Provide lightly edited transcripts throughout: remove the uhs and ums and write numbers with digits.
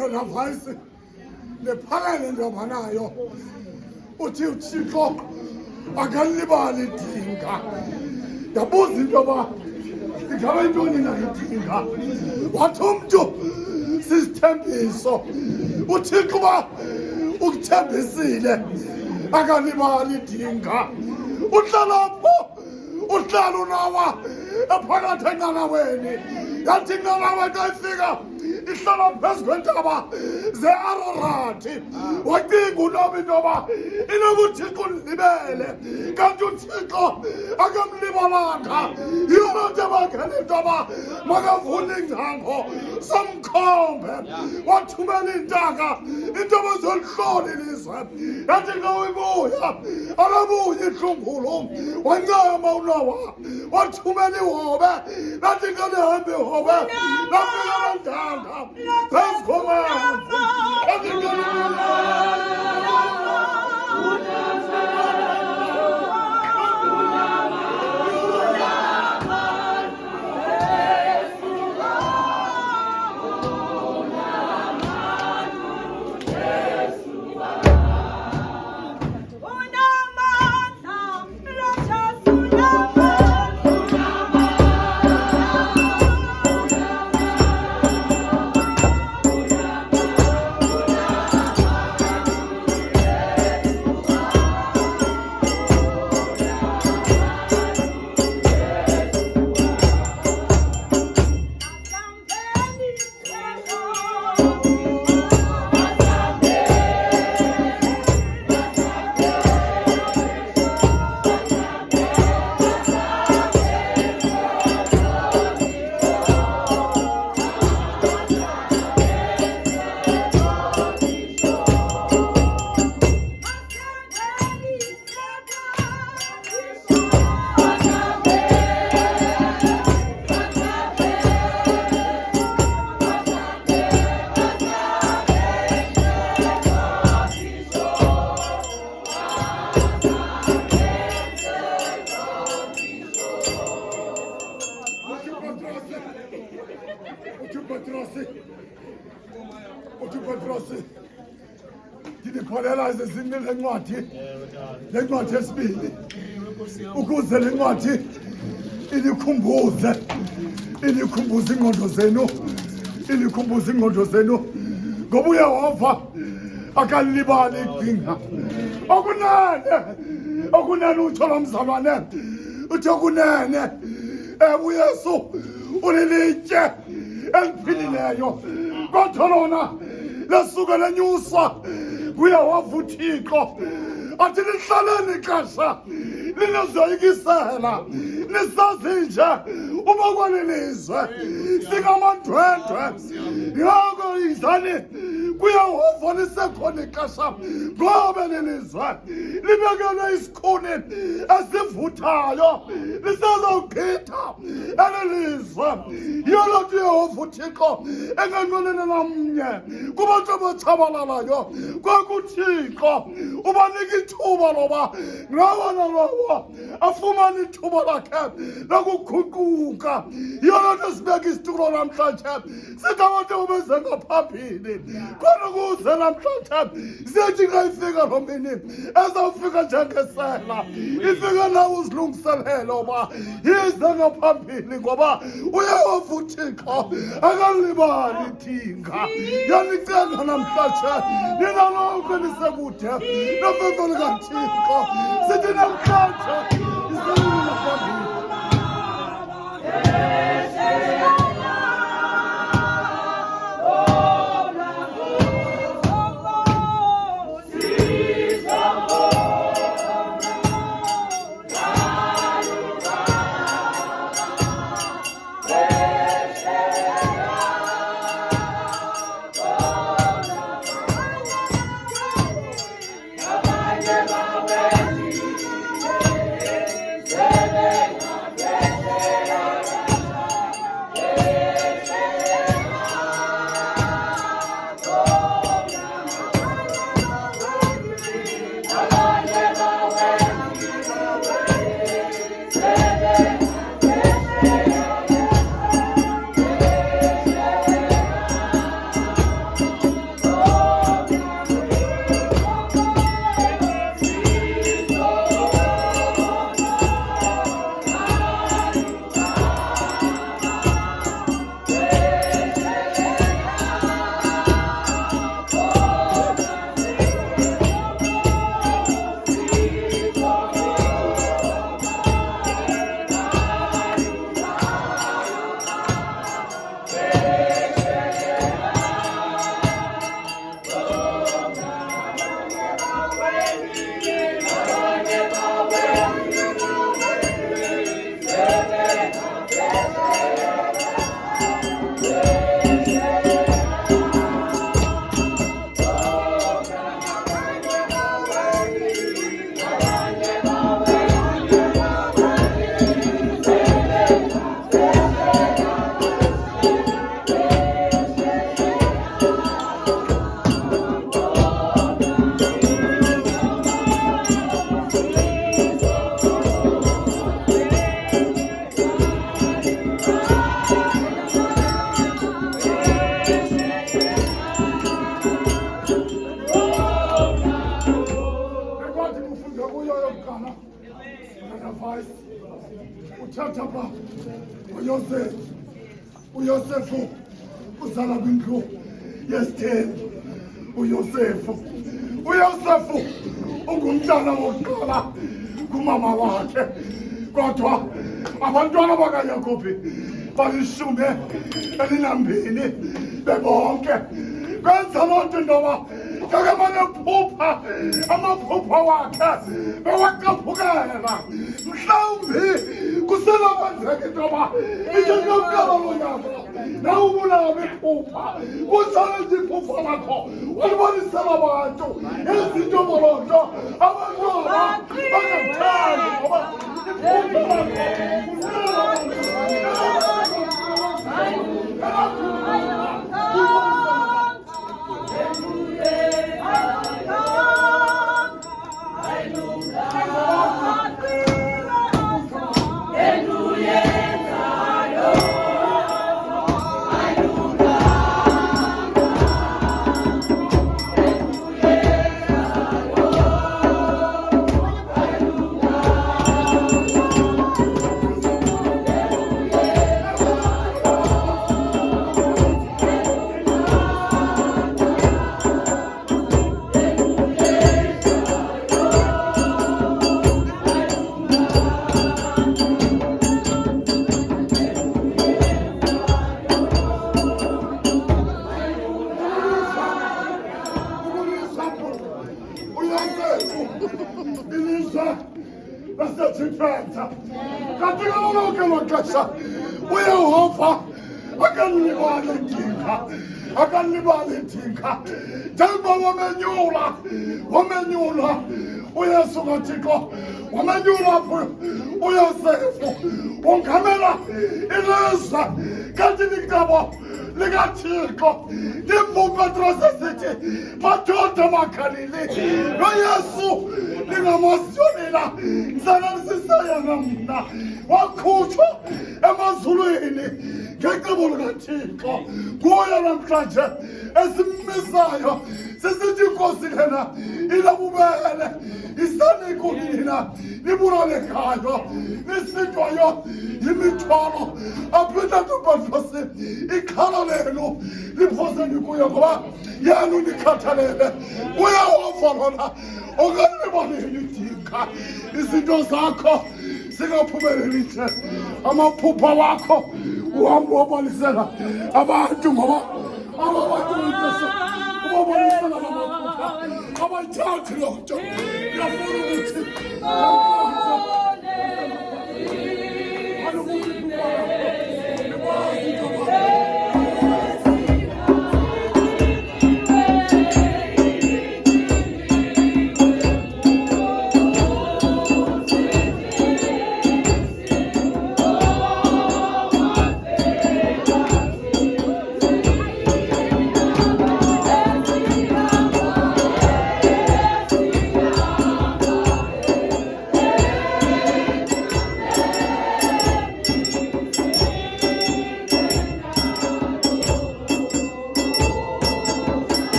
khona phantsi nephakane ndobanayo uthi uThixo akalibali idinga ndabuza into yoba ingaba intoni na idinga wathi umntu sisithembiso uThixo uba ukuthembisile akalibali idinga uhlalapho uhlala unawa ephakathi enqanaweni yathi inqanawa xa ifika ihlala phezu kwentaba ze-Ararati wacinga unoba into yoba inoba uThixo undilibele kanti uThixo akamlibalanga yiyona nto ebakhele into yoba makavule ingcango somkhombe wathumela iintaka into yoba zolihlola ilizwe yathi xa uyibuya akabuye ihlungulu wancama unowa wathumela ihobe lathi xa lihambe ihobe lafika lantanga phezu komanzi uThixo ndiniphalela ezesini le ncwadi yesibili ukuze le ncwadi inikhumbuze ingqondo zenu ngoba uYehova akalibali idinga okunene utsho lo mzalwane uthi okunene uYesu ulilitye eliphilileyo kodwa lona lasuke lenyuswa nguYehova uThixo athi lihlaleni ixesha linozoyikisela nisazi nje uba kwelilizwe singamandwendwe ngako izani kuYehova lisekhona ixesha ngoba lelizwe libekelwe isikhuni esivuthayo lisezawugqitha elilizwe yiloo nto uYehova uThixo enganqwenele namnye kubantu abatshabalalayo kwakuThixo ubanika ithuba loba ngawo nalowo afumane ithuba lakhe lokuguquka yiloo nto sibeka isitulo namhlanje sithi abantu abeze ngaphambili khona ukuze namhlanje sithi xa ifika lo mini ezawufika njengesela ifika nawe uzilungiselele uba yize ngaphambili ngoba uYehova uThixo akalibali idinga yanicela namhlanje nina lonke nisekude nofefe likaThixo sithi namhlanje iselula phambili Yeah. lapha uyosefu uzala kwindlu yesithembu. uyosefu ungumntana wokuqala kumama wakhe, kodwa abantwana bakaYakobi balishumi elinambini bebonke. Kwenza loo nto intoba ngeke banephupha amaphupha wakhe bewacaphukela. Mhlawumbi kusenokwenzeka intoba ithenyokuqala lo nyaka nawubulawa iphupha kusaleza iphupha lakho ulibonisela abantu izinto bolonto abantu bangakuthandi ngoba iphupha lakho uYehova akanilibali ndinga njengoba wamenyula uYesu kaThixo, wamenyula uYosefu, wongamela ilizwe kanti liktabo likaThixo. Ndimbupetros esithi madoda maKhalili noYesu ningamaziyonela ngisanelisiseyena mna wakhutshwa emazulwini ngecebo likaThixo. Kuyo namhlanje esimmisayo sisithi inkosi lena inabubele isaniko nina nibulalekayo nisitwayo yimithwalo aphinda tupatfosi ikhala lenu liphoseni kuyo ngoba yenu nikhathalele uYehova lona okanilibaleni idinga izinto zakho zingaphumeleli nje amaphupha wakho uhambe wabalisela abantu ngoba ubabalisela amaphupha abayithathi loo nto. Ngiyafuna ukuthi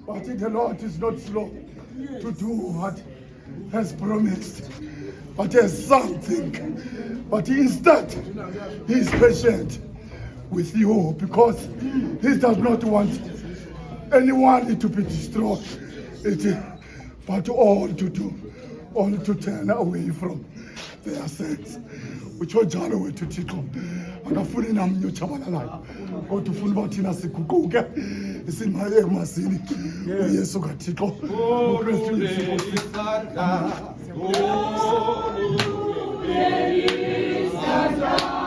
but the Lord is not slow to do what has promised, but has something. But instead, he is patient with you because he does not want anyone to be destroyed, but all to turn away from their sins. Utsho njalo wethu Thixo akafuni namnye utshabalalayo kodwa ufuna uba thina siguquke simaye ekumazini uYesu kaThixo uKristu Yesu. There is a